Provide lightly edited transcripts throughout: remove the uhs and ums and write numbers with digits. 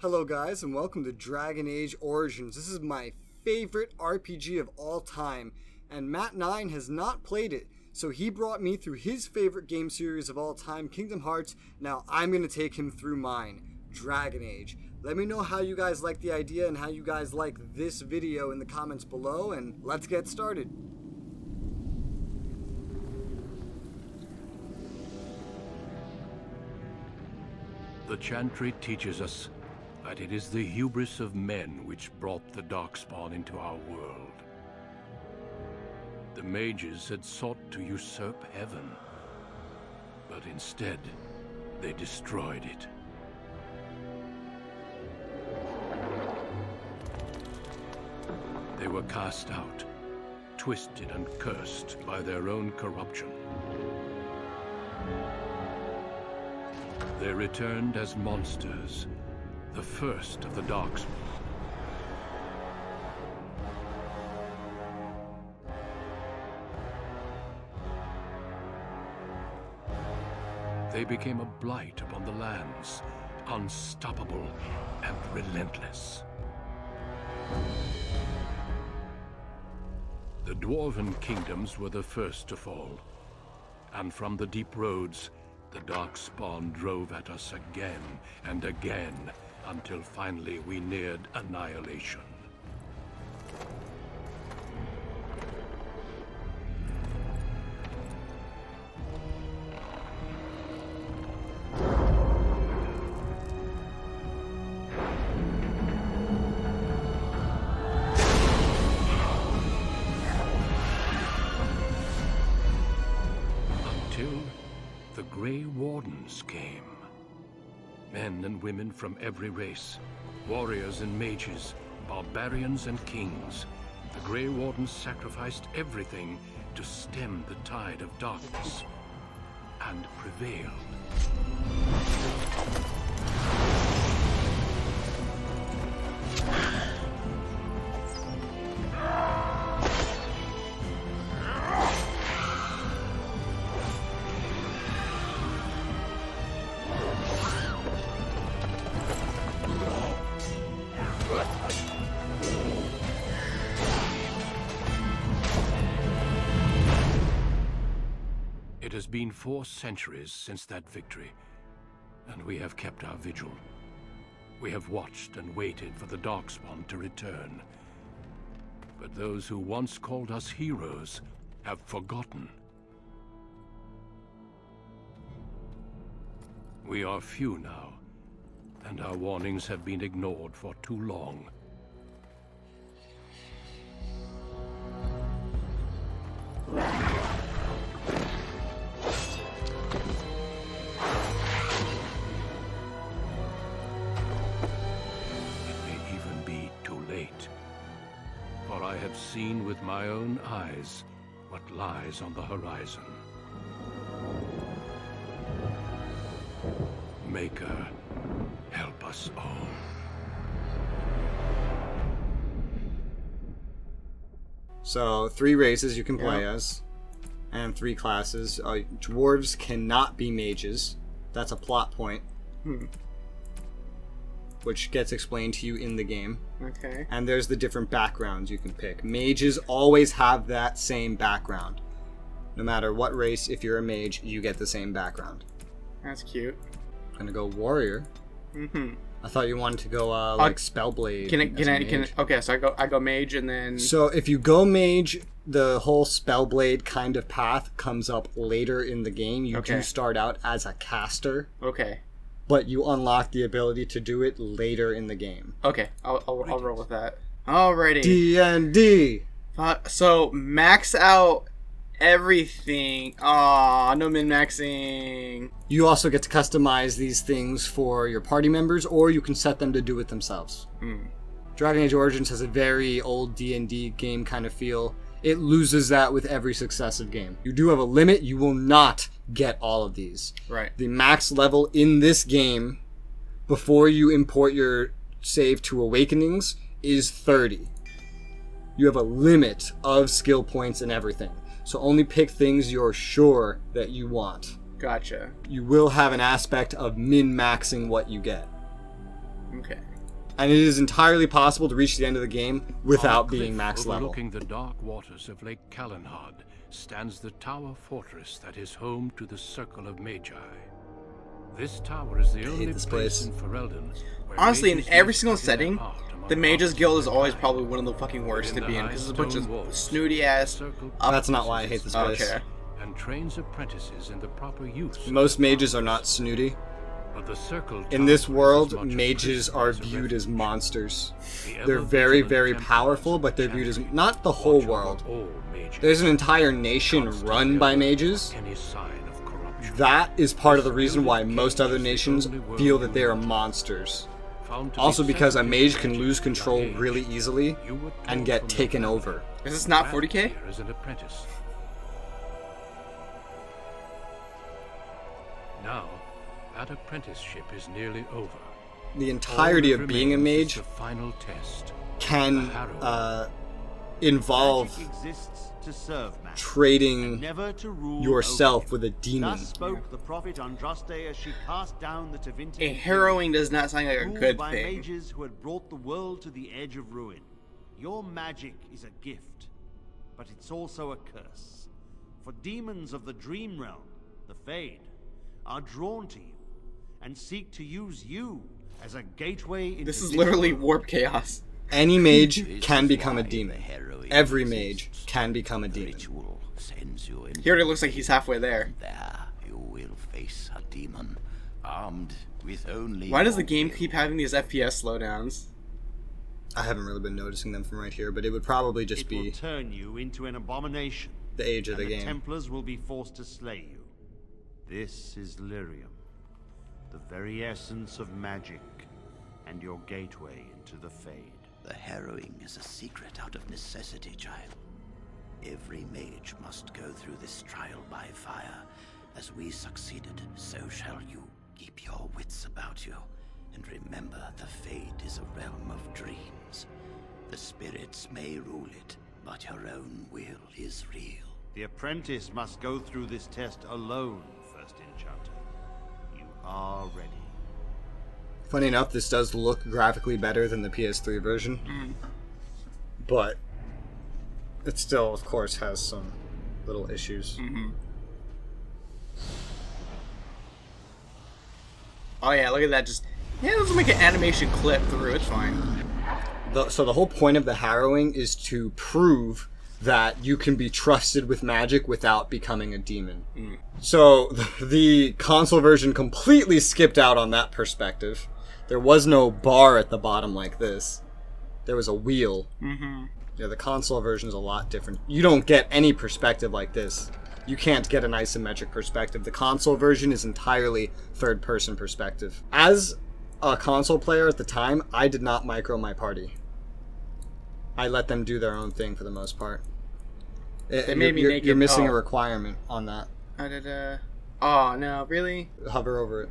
Hello guys and welcome to Dragon Age Origins. This is my favorite RPG of all time, and Matt9 has not played it, so he brought me through his favorite game series of all time, Kingdom Hearts. Now I'm going to take him through mine, Dragon Age. Let me know how you guys like the idea and how you guys like this video in the comments below, and let's get started. The Chantry teaches us that it is the hubris of men which brought the Darkspawn into our world. The mages had sought to usurp heaven, but instead they destroyed it. They were cast out, twisted and cursed by their own corruption. They returned as monsters, the first of the Darkspawn. They became a blight upon the lands, unstoppable and relentless. The Dwarven kingdoms were the first to fall, and from the deep roads, the Darkspawn drove at us again and again, until finally we neared annihilation. Until the Grey Wardens came. Men and women from every race, warriors and mages, barbarians and kings. The Grey Wardens sacrificed everything to stem the tide of darkness, and prevailed. It has been 4 centuries since that victory, and we have kept our vigil. We have watched and waited for the Darkspawn to return. But those who once called us heroes have forgotten. We are few now, and our warnings have been ignored for too long. For I have seen with my own eyes what lies on the horizon. Maker, help us all. So 3 races you can play as, and 3 classes. Dwarves cannot be mages. That's a plot point. Which gets explained to you in the game. Okay. And there's the different backgrounds you can pick. Mages always have that same background. No matter what race, if you're a mage, you get the same background. That's cute. I'm gonna go warrior. I thought you wanted to go like spellblade. Okay, so I go mage and then. So if you go mage, the whole spellblade kind of path comes up later in the game. You do start out as a caster. Okay. But you unlock the ability to do it later in the game. Okay, I'll roll with that. Alrighty. D&D. So max out everything. Aw, no min-maxing. You also get to customize these things for your party members, or you can set them to do it themselves. Dragon Age Origins has a very old D&D game kind of feel. It loses that with every successive game. You do have a limit. You will not get all of these. Right. The max level in this game, before you import your save to Awakenings, is 30. You have a limit of skill points and everything. So only pick things you're sure that you want. Gotcha. You will have an aspect of min-maxing what you get. Okay. And it is entirely possible to reach the end of the game without being max level. Overlooking the dark waters of Lake Kalinhad stands the tower fortress that is home to the Circle of Magi. This tower is the only place in Ferelden where Honestly, in mages every may single study their setting, art among the Mages monsters Guild is of always kind. probably one of the fucking worst to Within be the in, because it's a bunch high of stone walls, snooty ass. the circle That's not why I hate this place. Okay. and trains apprentices in the proper use. Most mages are not snooty. But the circle In this tower is world, as much a mages prison are as a viewed as refuge. monsters. The They're very, ever-vigilant very Templars powerful, but they're viewed as champion not the whole watch over world. all mages, There's an entire nation constantly run by alert mages. for any sign of corruption. That is part of the reason why most other nations feel that they are monsters. Found to be Also because a sensitive mage to can magic lose from control young age, really easily you were and told get from taken your over. Is this not path 40k? here as an apprentice. Now, that apprenticeship is nearly over. The entirety All that of being a remains is mage the final test. can involve Magic exists to serve man, trading never to rule yourself over with a him. demon. Thus spoke the prophet Andraste as she cast down the Tevinter. A harrowing does not sound like a ruled good by thing. mages who had brought the world to the edge of ruin. Your magic is a gift, but it's also a curse. For demons of the dream realm, the Fade, are drawn to you and seek to use you as a gateway into This is literally warp chaos. Any mage can become a demon. Every mage can become a demon. Ritual sends you in. He already looks like he's halfway there. There you will face a demon, armed with only. Why does the your game will. keep having these FPS slowdowns? I haven't really been noticing them from right here, but it would probably just It will be turn you into an abomination. the age of And the the game. Templars will be forced to slay you. This is Lyrium, the very essence of magic, and your gateway into the Fade. The harrowing is a secret out of necessity, child. Every mage must go through this trial by fire. As we succeeded, so shall you. Keep your wits about you, and remember the Fade is a realm of dreams. The spirits may rule it, but your own will is real. The apprentice must go through this test alone, First Enchanter. You are ready. Funny enough, this does look graphically better than the PS3 version. But it still, of course, has some little issues. Oh yeah, look at that. Just let's make an animation clip through. It's fine. So the whole point of the harrowing is to prove that you can be trusted with magic without becoming a demon. So the console version completely skipped out on that perspective. There was no bar at the bottom like this. There was a wheel. Yeah, the console version is a lot different. You don't get any perspective like this. You can't get an isometric perspective. The console version is entirely third-person perspective. As a console player at the time, I did not micro my party. I let them do their own thing for the most part. They made me you're, make You're it- missing oh. a requirement on that. Oh no, really? Hover over it,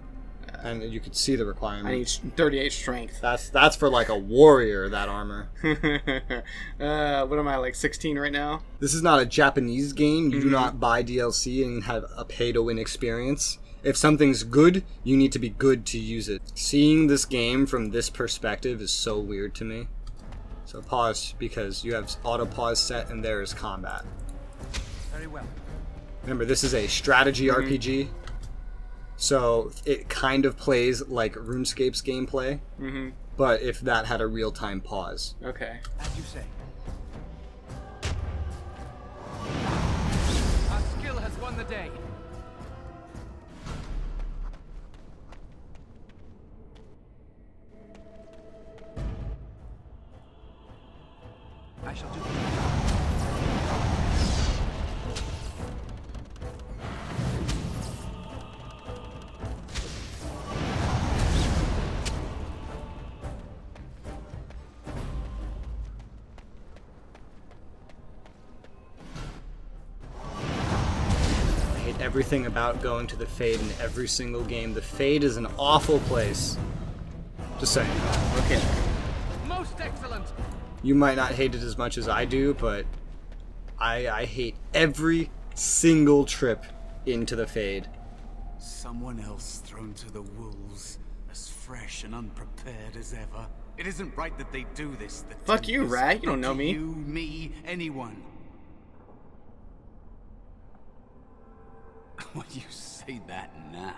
and you could see the I requirement. need 38 strength. That's for like a warrior, that armor. What am I, like 16 right now? This is not a Japanese game. You do not buy DLC and have a pay-to-win experience. If something's good, you need to be good to use it. Seeing this game from this perspective is so weird to me. So pause, because you have auto-pause set and there is combat. Very well. Remember, this is a strategy RPG. So it kind of plays like RuneScape's gameplay. But if that had a real-time pause. Okay. As you say. Our skill has won the day. I shall do it. I hate everything about going to the Fade in every single game. The Fade is an awful place. Just saying. Okay. Most excellent. You might not hate it as much as I do, but I hate every single trip into the Fade. Someone else thrown to the wolves, as fresh and unprepared as ever. It isn't right that they do this. The Fuck you, Templars. rat. You don't know Not me. You, me, anyone. Well, you say that now.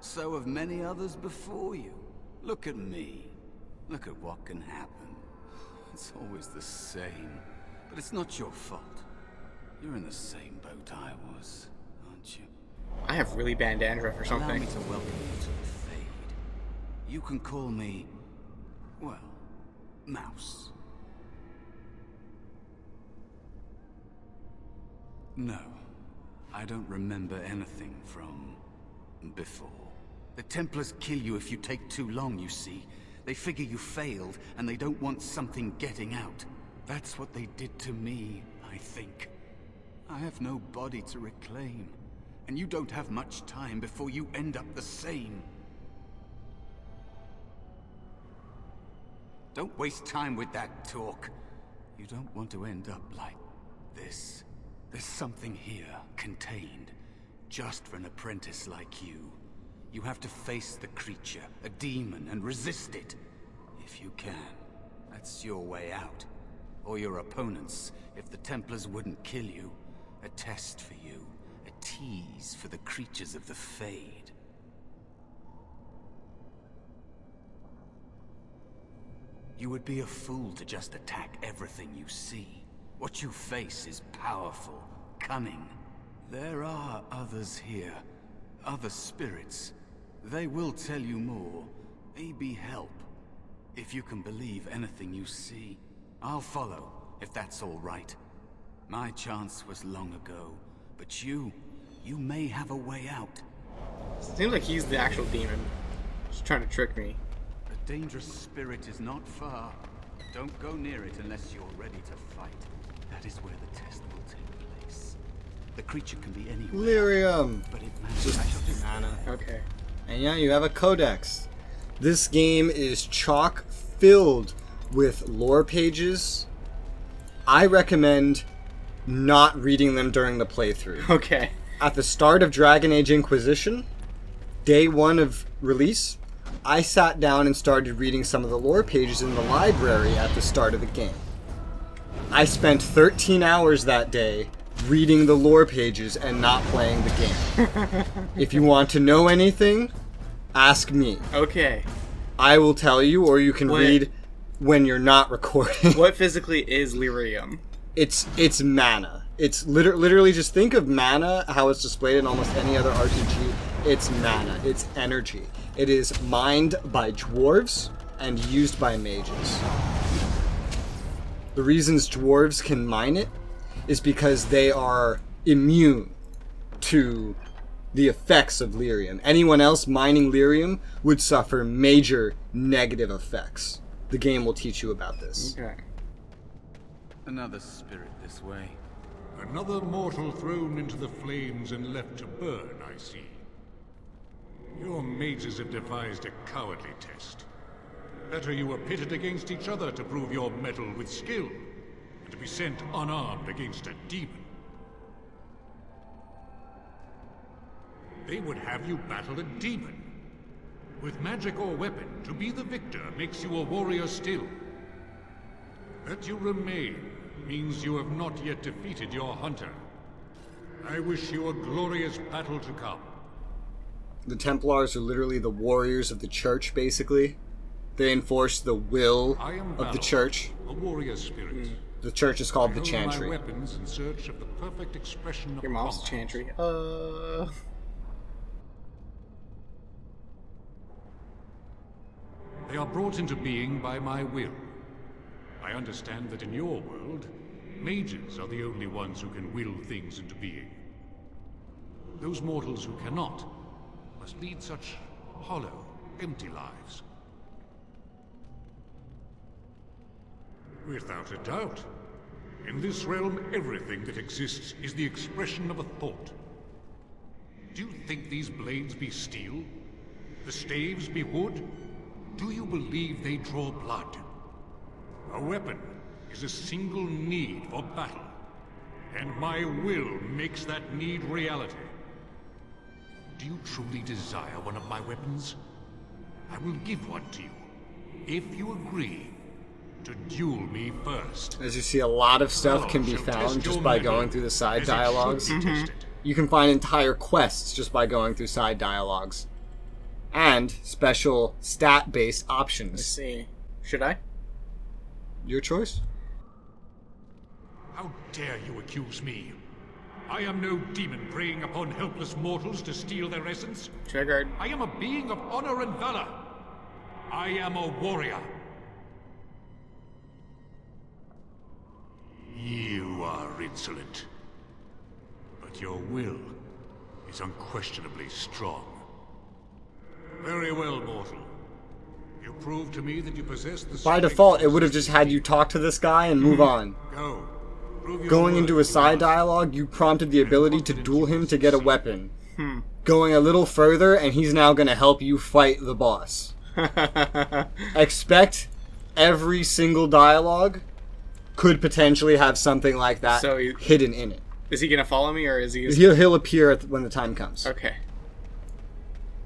So have many others before you. Look at me. Look at what can happen. It's always the same. But it's not your fault. You're in the same boat I was, aren't you? I have really bad dandruff or Allow something. me to welcome you to the Fade. You can call me, well, Mouse. No, I don't remember anything from before. The Templars kill you if you take too long, you see. They figure you failed, and they don't want something getting out. That's what they did to me, I think. I have no body to reclaim, and you don't have much time before you end up the same. Don't waste time with that talk. You don't want to end up like this. There's something here, contained, just for an apprentice like you. You have to face the creature, a demon, and resist it. If you can. That's your way out. Or your opponents, if the Templars wouldn't kill you. A test for you. A tease for the creatures of the Fade. You would be a fool to just attack everything you see. What you face is powerful, cunning. There are others here. Other spirits. They will tell you more. Maybe help. If you can believe anything you see. I'll follow, if that's all right. My chance was long ago. But you may have a way out. Seems like he's the actual demon. Just trying to trick me. A dangerous spirit is not far. Don't go near it unless you're ready to fight. That is where the test will take place. The creature can be anywhere. Lyrium. But it matters. I shall do Mana. Okay. And yeah, you have a codex. This game is chock filled with lore pages. I recommend not reading them during the playthrough. Okay. At the start of Dragon Age Inquisition, day 1 of release, I sat down and started reading some of the lore pages in the library at the start of the game. I spent 13 hours that day reading the lore pages and not playing the game. If you want to know anything, ask me. Okay. I will tell you, or you can What? read when you're not recording. What physically is lyrium? It's mana. It's literally just think of mana, how it's displayed in almost any other RPG. It's mana. It's energy. It is mined by dwarves and used by mages. The reasons dwarves can mine it is because they are immune to the effects of lyrium. Anyone else mining lyrium would suffer major negative effects. The game will teach you about this. Okay. Another spirit this way. Another mortal thrown into the flames and left to burn, I see. Your mages have devised a cowardly test. Better you were pitted against each other to prove your mettle with skill, and to be sent unarmed against a demon. They would have you battle a demon. With magic or weapon, to be the victor makes you a warrior still. That you remain means you have not yet defeated your hunter. I wish you a glorious battle to come. The Templars are literally the warriors of the church, basically. They enforce the will I am of the Valor, church. a warrior spirit. The church is called I the hold Chantry. my weapons in search of the perfect expression of Your mom's combat. chantry. They are brought into being by my will. I understand that in your world, mages are the only ones who can will things into being. Those mortals who cannot must lead such hollow, empty lives. Without a doubt. In this realm, everything that exists is the expression of a thought. Do you think these blades be steel? The staves be wood? Do you believe they draw blood? A weapon is a single need for battle, and my will makes that need reality. Do you truly desire one of my weapons? I will give one to you. if you agree to duel me first. As you see, a lot of stuff Now can be shall test found just your by mettle going through the side as it should dialogues. be tested. You can find entire quests just by going through side dialogues. And special stat-based Let's options. see. Should I? Your choice. How dare you accuse me? I am no demon preying upon helpless mortals to steal their essence. Triggered. I am a being of honor and valor. I am a warrior. You are insolent. But your will is unquestionably strong. Very well, mortal. You prove to me that you possess the By strength default, it to would have just had you talk to this guy and move on. Go. Prove your Going worth into a to side us. dialogue, you prompted the ability to duel him to get a weapon. Going a little further, and he's now going to help you fight the boss. Expect every single dialogue could potentially have something like that So he- hidden in it. Is he gonna follow me or is he? He'll appear when the time comes. Okay.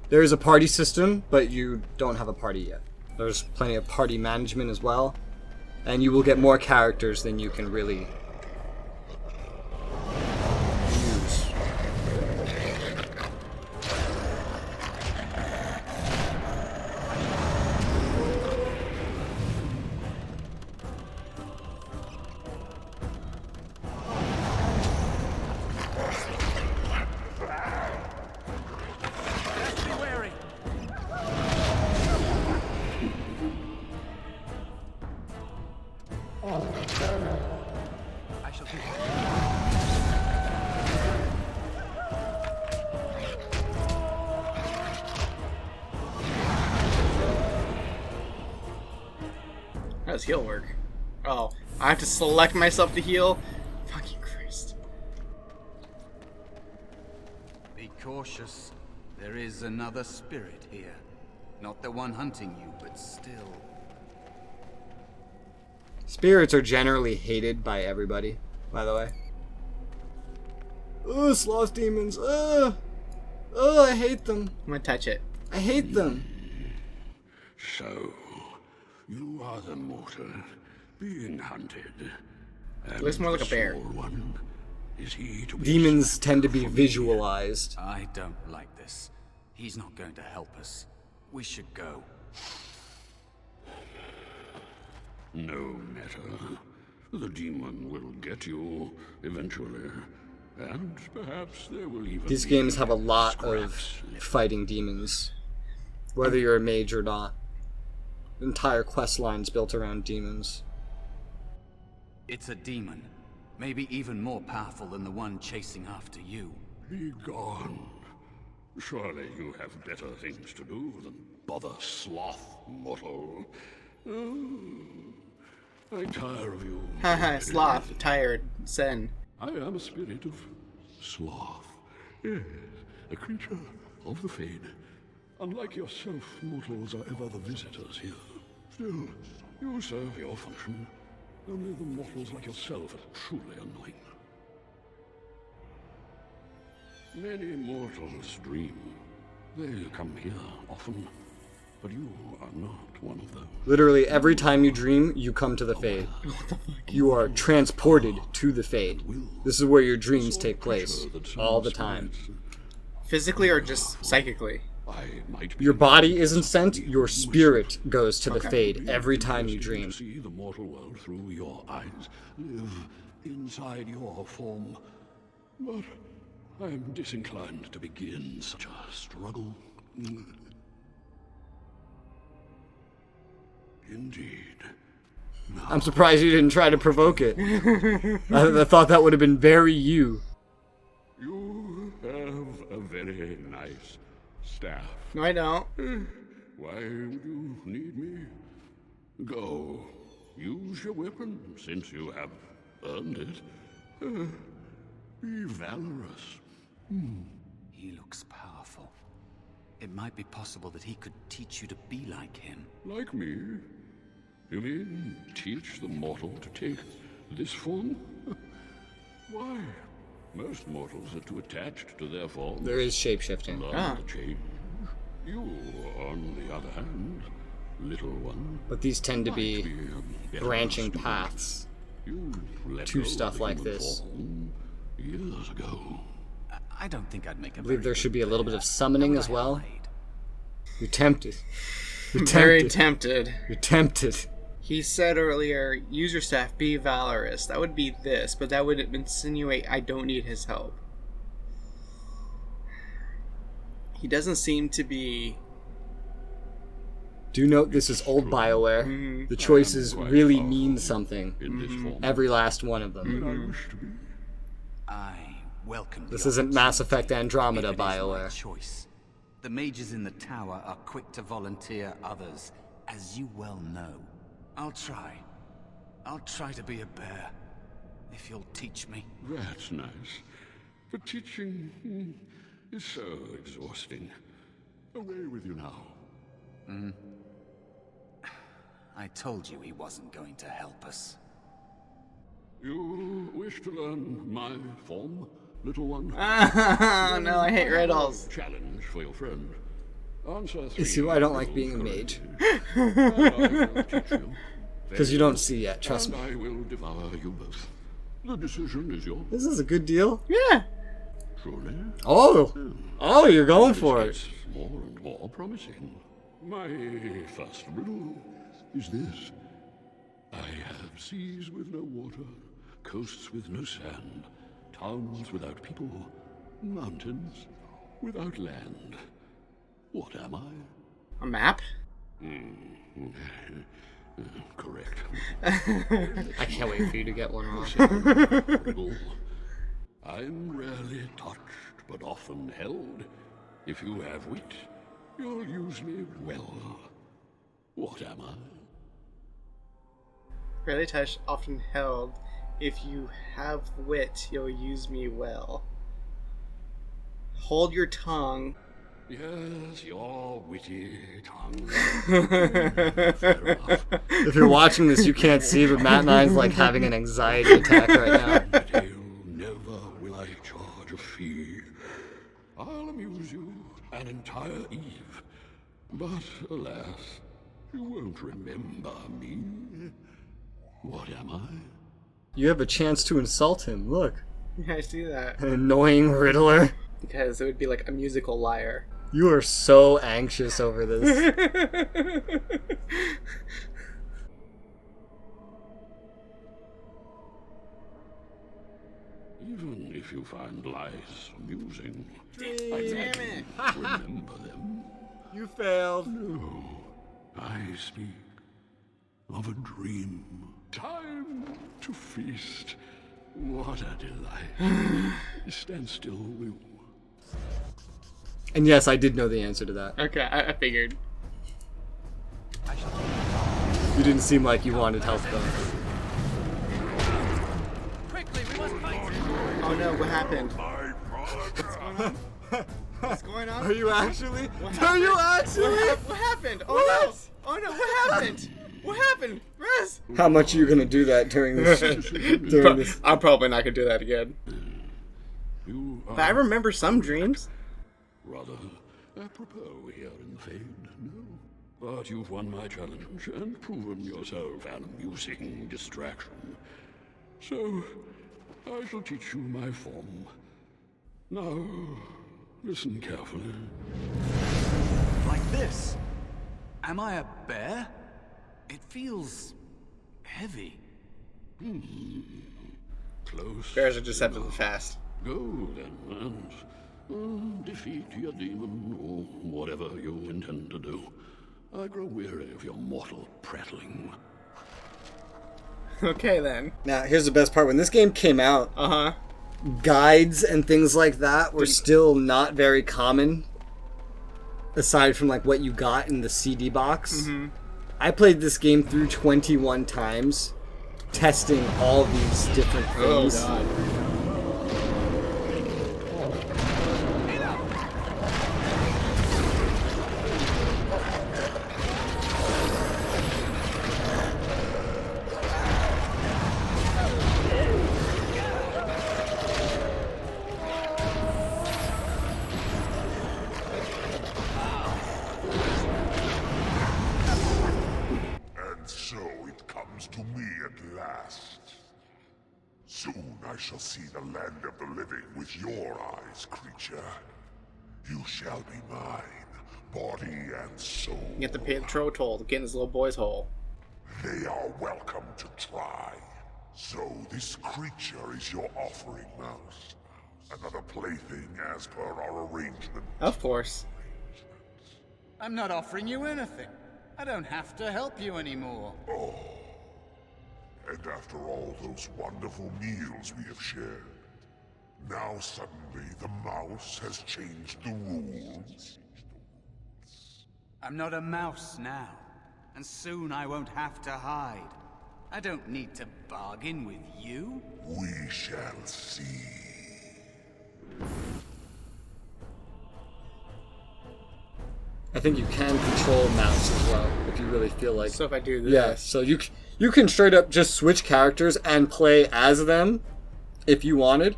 There is a party system, but you don't have a party yet. There's plenty of party management as well, and you will get more characters than you can really use. Be wary. I shall do that. How does heal work? Oh, I have to select myself to heal? Fucking Christ. Be cautious. There is another spirit here. Not the one hunting you, but still. Spirits are generally hated by everybody, by the way. Ugh, sloth demons. Ugh, I hate them. I'm gonna touch it. I hate them. So, you are the mortal being hunted. And Looks more like a the bear. small one, is he to be Demons tend to be for me? visualized. I don't like this. He's not going to help us. We should go. No matter. The demon will get you eventually. And perhaps there will even These be games have a lot of scraps left. fighting demons, whether you're a mage or not. Entire quest lines built around demons. It's a demon. Maybe even more powerful than the one chasing after you. Be gone. Surely you have better things to do than bother sloth, mortal. Oh, I tire of you. Haha, sloth, tired, sen. I am a spirit of sloth. Yes, a creature of the Fade. Unlike yourself, mortals are ever the visitors here. Still, you serve your function. Only the mortals like yourself are truly annoying. Many mortals dream. They come here often, but you are not one of them. Literally, every time you dream, you come to the Fade. You are transported to the Fade. This is where your dreams take place, all the time. Physically or just psychically? I might be Your body isn't sent, your spirit goes to the Okay. Fade every time you dream. to see the mortal world through your eyes, live inside your form. But I am disinclined to begin such a struggle. Indeed. I'm surprised you didn't try to provoke it. I thought that would have been very you. You have a very nice staff. No, I don't. Why would you need me? Go. Use your weapon, since you have earned it. Be valorous. He looks powerful. It might be possible that he could teach you to be like him. Like me? You mean teach the mortal to take this form? Why? Most mortals are too attached to their form. There is shapeshifting. Learn to change. You, on the other hand, little one. But these tend to be Better branching student. paths You let to go of stuff the like human this. form years ago. I don't think I'd make a I believe very there good should be a little bit player. of summoning How as would I well. hide? You're tempted. You're Very tempted. tempted. You're tempted. He said earlier, use your staff, be valorous. That would be this, but that would insinuate I don't need his help. He doesn't seem to be... Do note this is old BioWare. The choices really mean something. In this form. Every last one of them. I wish to be. I welcome This the isn't Mass Effect opportunity, Andromeda if it is my BioWare. choice. The mages in the tower are quick to volunteer others, as you well know. I'll try. I'll try to be a bear, if you'll teach me. That's nice. But teaching is so exhausting. Away with you now. I told you he wasn't going to help us. You wish to learn my form, little one? Oh no, I hate riddles. Challenge for your friend. Answer You three see why I don't like riddles being a mage? correctly, and I will teach you. Because you don't see yet, trust And me. I will devour you both. The decision is yours. This is a good deal. Yeah. Truly. Oh, you're going for It's it. more and more promising. My first riddle is this. I have seas with no water, coasts with no sand, towns without people, mountains without land. What am I? A map? Correct. I can't wait for you to get one wrong. Riddle. I'm rarely touched, but often held. If you have wit, you'll use me well. What am I? Rarely touched, often held. If you have wit, you'll use me well. Hold your tongue. Yes, your witty tongue. Fair enough. If you're watching this, you can't see, but Matt and I's like having an anxiety attack right now. Tale, never will I charge a fee. I'll amuse you an entire eve. But alas, you won't remember me. What am I? You have a chance to insult him. Look. Yeah, I see that. An annoying riddler. Because it would be like a musical liar. You are so anxious over this. Even if you find lies amusing, Damn it! remember them. You failed. No, I speak of a dream. Time to feast. What a delight. Stand still, will you? And yes, I did know the answer to that. Okay, I figured. You didn't seem like you wanted help though. Quickly, we must fight. Oh no, what happened? What's going on? Are you actually? What Are you happened? actually? What happened? Oh no! Oh no, what happened? What happened? Rez! How much are you gonna do that during this? during this? I'm probably not gonna do that again. You But I are remember some dreams. rather apropos here in the Fade, no? But you've won my challenge and proven yourself an amusing distraction. So, I shall teach you my form. Now, listen carefully. Like this? Am I a bear? It feels heavy. Close. Bears are deceptively fast. Go then, and defeat your demon, or whatever you intend to do. I grow weary of your mortal prattling. Okay then. Now, here's the best part. When this game came out, Uh-huh. guides and things like that were still not very common. Aside from like what you got in the CD box. I played this game through 21 times, testing all these different things. Oh god. it comes to me at last. Soon I shall see the land of the living with your eyes, creature. You shall be mine, body and soul. You have to pay the troll toll to get in this little boy's hole. They are welcome to try. So this creature is your offering, Mouse. Another plaything as per our arrangement. Of course. I'm not offering you anything. I don't have to help you anymore. Oh. And after all those wonderful meals we have shared, now suddenly the mouse has changed the rules. I'm not a mouse now, and soon I won't have to hide. I don't need to bargain with you. We shall see. I think you can control mouse as well if you really feel like. So if I do this, yeah. So you can straight up just switch characters and play as them, if you wanted,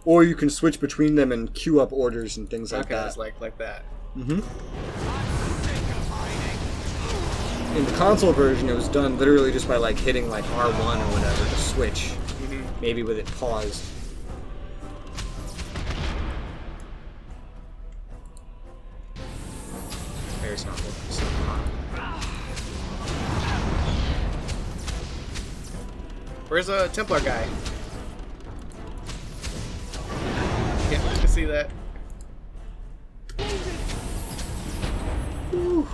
or you can switch between them and queue up orders and things like that. Okay, like that. Mm-hmm. In the console version, it was done literally just by like hitting like R1 or whatever to switch, maybe with it paused. There's not looking so hot. Where's a Templar guy? Can't wait to see that. Whew.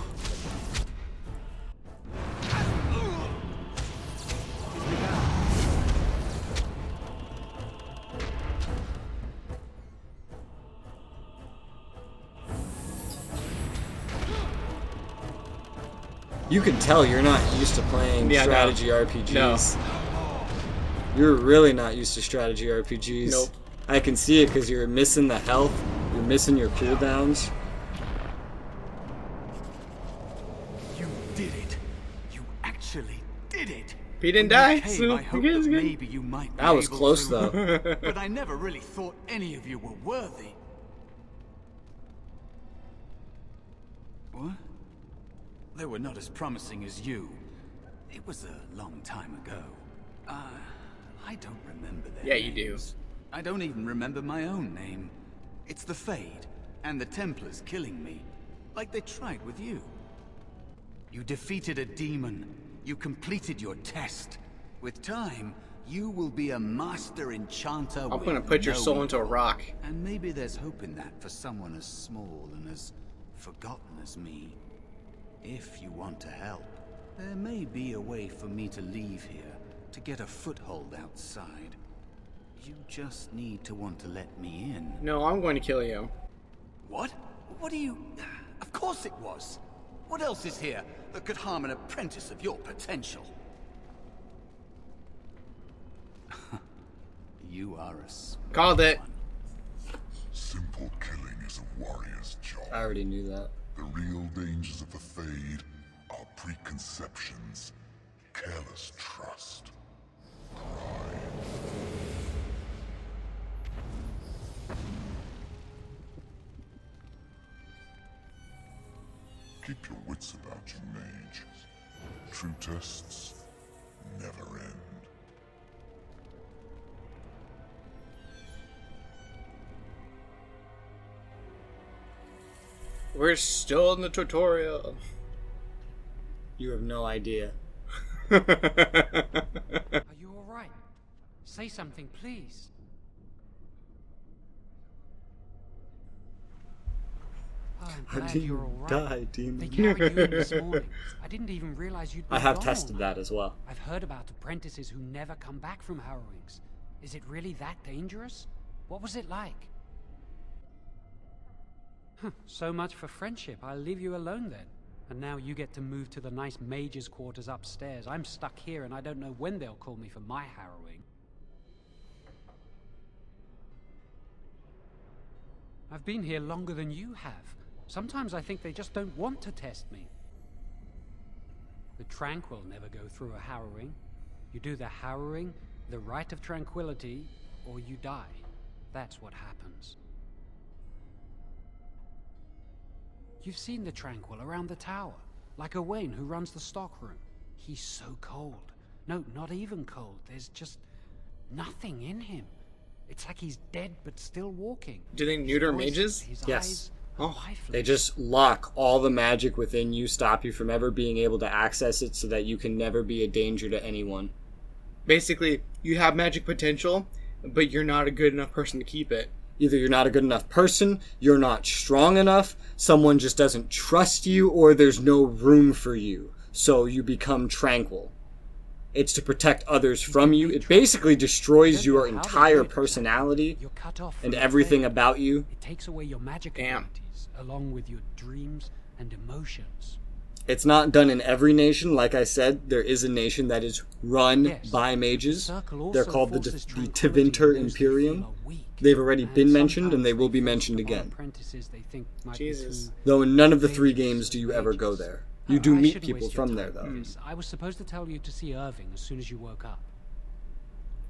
You can tell you're not used to playing strategy RPGs. No. You're really not used to strategy RPGs. Nope. I can see it because you're missing the health, you're missing your cooldowns. You did it. You actually did it. He didn't die, Came, so I hope that maybe you might be That was able close to, though. But I never really thought any of you were worthy. What? They were not as promising as you. It was a long time ago. I don't remember their Yeah, you do. names. I don't even remember my own name. It's the Fade, and the Templars killing me, like they tried with you. You defeated a demon. You completed your test. With time, you will be a master enchanter. I'm gonna put your soul into a rock. And maybe there's hope in that for someone as small and as forgotten as me. If you want to help, there may be a way for me to leave here, to get a foothold outside. You just need to want to let me in. No, I'm going to kill you. What? What do you... Of course it was! What else is here that could harm an apprentice of your potential? You are a Called it. one. Simple killing is a warrior's job. I already knew that. The real dangers of the Fade are preconceptions, careless trust, pride. Keep your wits about you, mage. True tests never end. We're still in the tutorial. You have no idea. Are you alright? Say something, please. Oh, I'm How glad do you're you alright. die, demon? They carried you in this morning. I didn't even realize you'd been I have gone. tested that as well. I've heard about apprentices who never come back from harrowings. Is it really that dangerous? What was it like? Huh, so much for friendship. I'll leave you alone then. And now you get to move to the nice mage's quarters upstairs. I'm stuck here and I don't know when they'll call me for my harrowing. I've been here longer than you have. Sometimes I think they just don't want to test me. The Tranquil never go through a harrowing. You do the harrowing, the rite of tranquility, or you die. That's what happens. You've seen the Tranquil around the tower, like Owain who runs the stockroom. He's so cold. No, not even cold. There's just nothing in him. It's like he's dead but still walking. Do they neuter mages? Yes. Oh, They just lock all the magic within you, stop you from ever being able to access it so that you can never be a danger to anyone. basically, you have magic potential, but you're not a good enough person to keep it. Either you're not a good enough person, you're not strong enough, someone just doesn't trust you, or there's no room for you. So you become tranquil. It's to protect others from you. It basically destroys your entire personality and everything about you. It takes away your magic abilities, along with your dreams and emotions. It's not done in every nation. Like I said, there is a nation that is run by mages. They're called the Tevinter Imperium. They've already been mentioned, and they will be mentioned again. Jesus. Though in none of the 3 games do you ever go there. You do meet people from there, though. I was supposed to tell you to see Irving as soon as you woke up.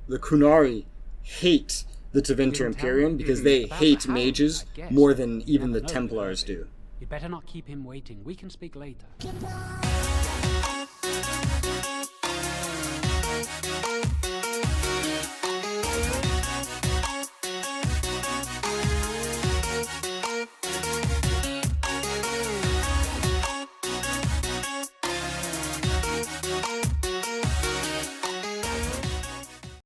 The Kunari hate the Tevinter Imperium because they hate mages more than even the Templars do. You'd better not keep him waiting. We can speak later.